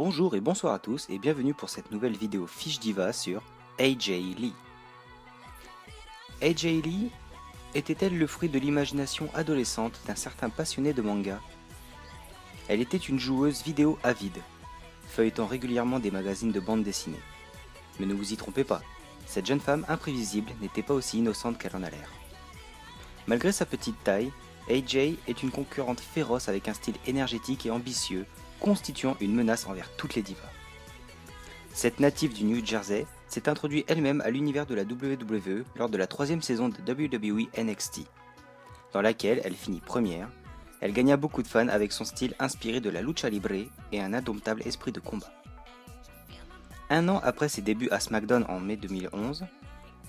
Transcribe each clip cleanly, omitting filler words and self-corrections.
Bonjour et bonsoir à tous et bienvenue pour cette nouvelle vidéo Fiche Diva sur AJ Lee. AJ Lee était-elle le fruit de l'imagination adolescente d'un certain passionné de manga? Elle était une joueuse vidéo avide, feuilletant régulièrement des magazines de bande dessinée. Mais ne vous y trompez pas, cette jeune femme imprévisible n'était pas aussi innocente qu'elle en a l'air. Malgré sa petite taille, AJ est une concurrente féroce avec un style énergétique et ambitieux, constituant une menace envers toutes les divas. Cette native du New Jersey s'est introduite elle-même à l'univers de la WWE lors de la 3e saison de WWE NXT, dans laquelle elle finit première. Elle gagna beaucoup de fans avec son style inspiré de la lucha libre et un indomptable esprit de combat. Un an après ses débuts à SmackDown en mai 2011,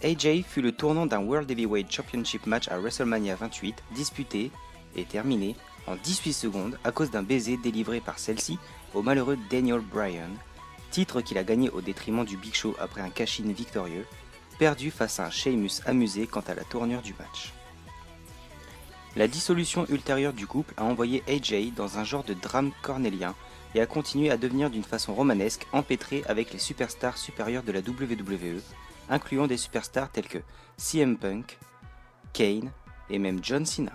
AJ fut le tournant d'un World Heavyweight Championship match à WrestleMania 28 disputé et terminé en 18 secondes à cause d'un baiser délivré par celle-ci au malheureux Daniel Bryan, titre qu'il a gagné au détriment du Big Show après un cash-in victorieux, perdu face à un Sheamus amusé quant à la tournure du match. La dissolution ultérieure du couple a envoyé AJ dans un genre de drame cornélien et a continué à devenir d'une façon romanesque empêtrée avec les superstars supérieures de la WWE, incluant des superstars tels que CM Punk, Kane et même John Cena.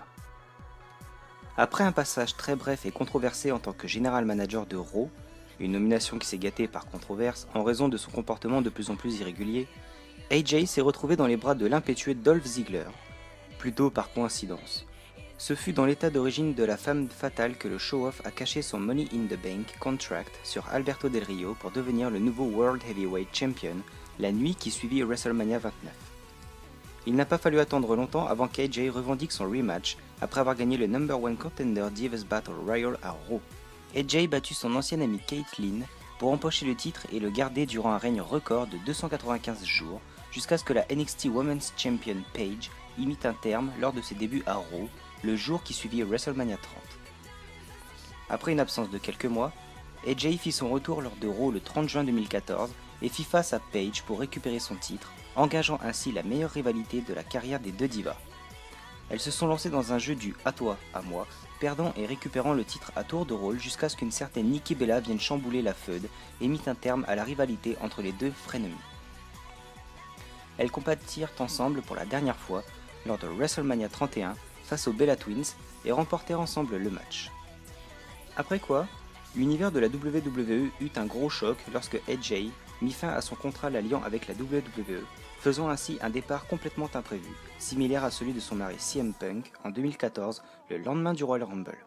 Après un passage très bref et controversé en tant que General Manager de Raw, une nomination qui s'est gâtée par controverse en raison de son comportement de plus en plus irrégulier, AJ s'est retrouvé dans les bras de l'impétueux Dolph Ziggler, plutôt par coïncidence. Ce fut dans l'état d'origine de la femme fatale que le show-off a caché son Money in the Bank contract sur Alberto Del Rio pour devenir le nouveau World Heavyweight Champion la nuit qui suivit WrestleMania 29. Il n'a pas fallu attendre longtemps avant qu'AJ revendique son rematch après avoir gagné le No. 1 Contender Divas Battle Royal à Raw. AJ battu son ancienne amie Caitlyn pour empocher le titre et le garder durant un règne record de 295 jours jusqu'à ce que la NXT Women's Champion Paige y mit un terme lors de ses débuts à Raw, le jour qui suivit WrestleMania 30. Après une absence de quelques mois, AJ fit son retour lors de Raw le 30 juin 2014 et fit face à Paige pour récupérer son titre, engageant ainsi la meilleure rivalité de la carrière des deux divas. Elles se sont lancées dans un jeu du « à toi, à moi », perdant et récupérant le titre à tour de rôle jusqu'à ce qu'une certaine Nikki Bella vienne chambouler la feud et mit un terme à la rivalité entre les deux frenemies. Elles combattirent ensemble pour la dernière fois lors de WrestleMania 31 face aux Bella Twins et remportèrent ensemble le match. Après quoi, l'univers de la WWE eut un gros choc lorsque AJ mit fin à son contrat l'alliant avec la WWE, faisant ainsi un départ complètement imprévu, similaire à celui de son mari CM Punk en 2014, le lendemain du Royal Rumble.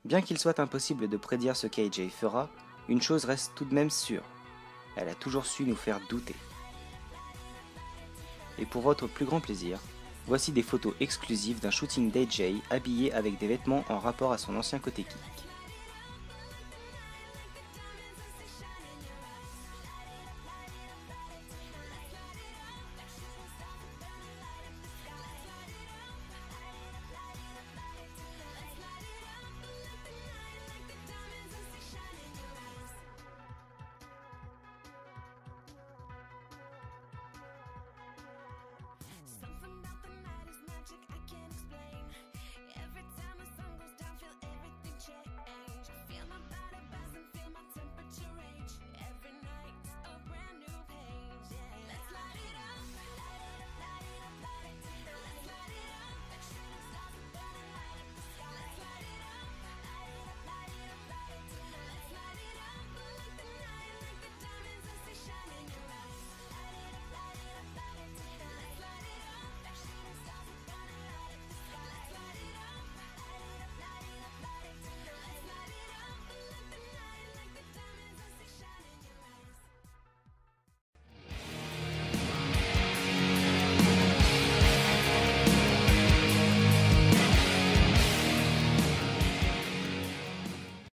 Bien qu'il soit impossible de prédire ce qu'AJ fera, une chose reste tout de même sûre, elle a toujours su nous faire douter. Et pour votre plus grand plaisir, voici des photos exclusives d'un shooting d'AJ habillé avec des vêtements en rapport à son ancien côté geek.